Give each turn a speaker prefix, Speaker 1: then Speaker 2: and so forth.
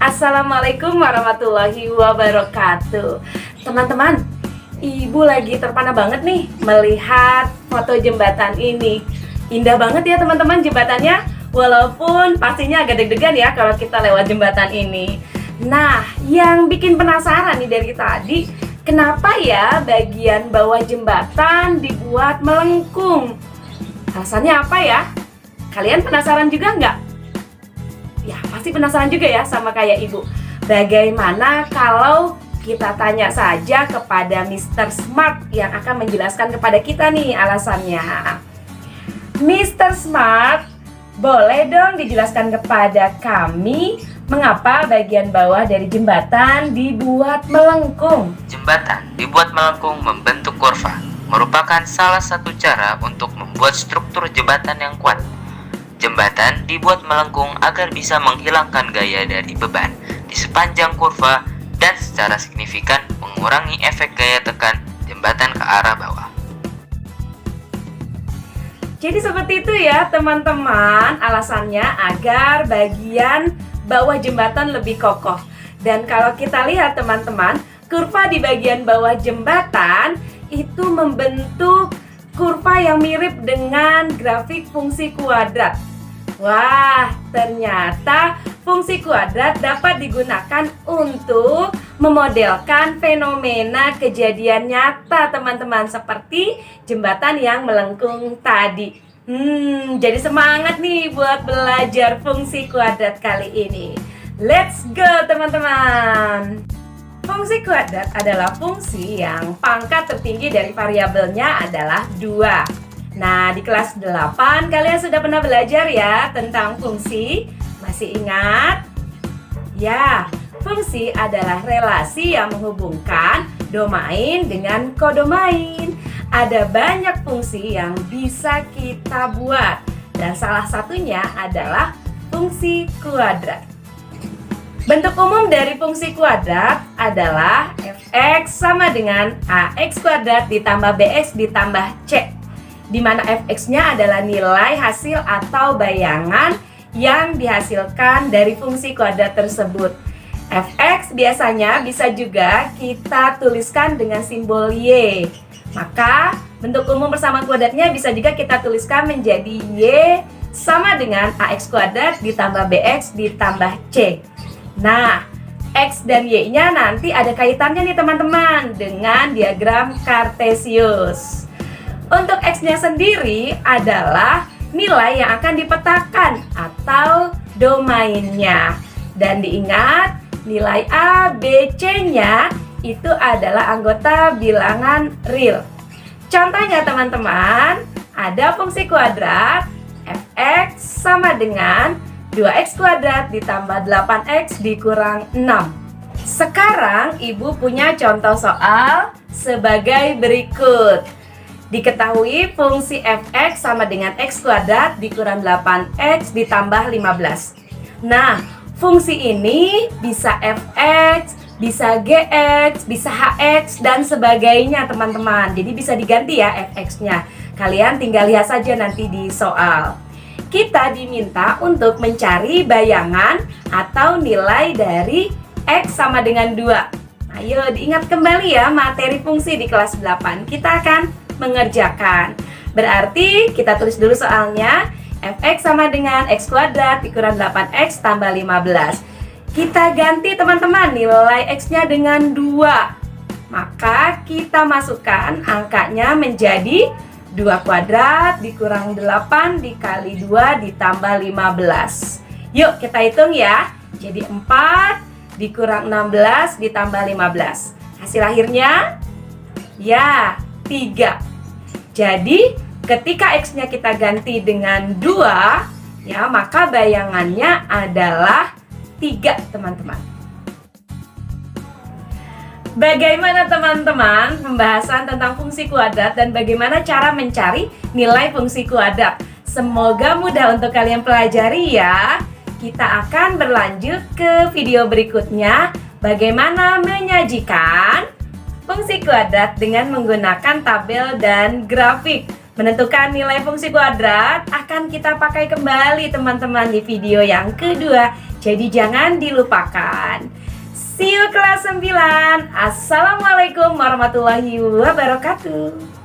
Speaker 1: Assalamualaikum warahmatullahi wabarakatuh. Teman-teman, Ibu lagi terpana banget nih melihat foto jembatan ini. Indah banget ya teman-teman jembatannya. Walaupun pastinya agak deg-degan ya kalau kita lewat jembatan ini. Nah, yang bikin penasaran nih dari tadi, kenapa ya bagian bawah jembatan dibuat melengkung? Alasannya apa ya? Kalian penasaran juga nggak? Ya, pasti penasaran juga ya sama kayak Ibu. Bagaimana kalau kita tanya saja kepada Mr. Smart yang akan menjelaskan kepada kita nih alasannya. Mr. Smart, boleh dong dijelaskan kepada kami mengapa bagian bawah dari jembatan dibuat melengkung?
Speaker 2: Jembatan dibuat melengkung membentuk kurva, merupakan salah satu cara untuk membuat struktur jembatan yang kuat. Jembatan dibuat melengkung agar bisa menghilangkan gaya dari beban di sepanjang kurva dan secara signifikan mengurangi efek gaya tekan jembatan ke arah bawah.
Speaker 1: Jadi seperti itu ya teman-teman, alasannya agar bagian bawah jembatan lebih kokoh. Dan kalau kita lihat teman-teman, kurva di bagian bawah jembatan itu membentuk kurva yang mirip dengan grafik fungsi kuadrat. Wah, ternyata fungsi kuadrat dapat digunakan untuk memodelkan fenomena kejadian nyata teman-teman, seperti jembatan yang melengkung tadi. Jadi semangat nih buat belajar fungsi kuadrat kali ini. Let's go teman-teman. Fungsi kuadrat adalah fungsi yang pangkat tertinggi dari variabelnya adalah 2. Nah, di kelas 8 kalian sudah pernah belajar ya tentang fungsi? Masih ingat? Ya, fungsi adalah relasi yang menghubungkan domain dengan kodomain. Ada banyak fungsi yang bisa kita buat, dan salah satunya adalah fungsi kuadrat. Bentuk umum dari fungsi kuadrat adalah fx sama dengan ax kuadrat ditambah bx ditambah c, di mana fx-nya adalah nilai hasil atau bayangan yang dihasilkan dari fungsi kuadrat tersebut. Fx biasanya bisa juga kita tuliskan dengan simbol y. Maka bentuk umum bersama kuadratnya bisa juga kita tuliskan menjadi y sama dengan ax kuadrat ditambah bx ditambah c. Nah, x dan y-nya nanti ada kaitannya nih teman-teman dengan diagram Kartesius. Untuk x-nya sendiri adalah nilai yang akan dipetakan atau domainnya. Dan diingat, nilai A, B, C-nya itu adalah anggota bilangan real. Contohnya teman-teman, ada fungsi kuadrat fx sama dengan 2x kuadrat ditambah 8x dikurang 6. Sekarang Ibu punya contoh soal sebagai berikut. Diketahui fungsi fx sama dengan x kuadrat dikurang 8x ditambah 15. Nah, fungsi ini bisa fx, bisa gx, bisa hx, dan sebagainya teman-teman. Jadi bisa diganti ya fx-nya. Kalian tinggal lihat saja nanti di soal. Kita diminta untuk mencari bayangan atau nilai dari x sama dengan 2. Ayo diingat kembali ya materi fungsi di kelas 8. Kita akan mengerjakan. Berarti kita tulis dulu soalnya. Fx sama dengan x kuadrat dikurang 8x tambah 15. Kita ganti teman-teman nilai x-nya dengan 2. Maka kita masukkan angkanya menjadi 2 kuadrat dikurang 8 dikali 2 ditambah 15. Yuk kita hitung ya. Jadi 4 dikurang 16 ditambah 15. Hasil akhirnya ya 3. Jadi ketika x-nya kita ganti dengan 2, ya maka bayangannya adalah 3 teman-teman. Bagaimana teman-teman pembahasan tentang fungsi kuadrat dan bagaimana cara mencari nilai fungsi kuadrat? Semoga mudah untuk kalian pelajari ya. Kita akan berlanjut ke video berikutnya, bagaimana menyajikan fungsi kuadrat dengan menggunakan tabel dan grafik. Menentukan nilai fungsi kuadrat akan kita pakai kembali teman-teman di video yang kedua. Jadi jangan dilupakan. See you kelas 9. Assalamualaikum warahmatullahi wabarakatuh.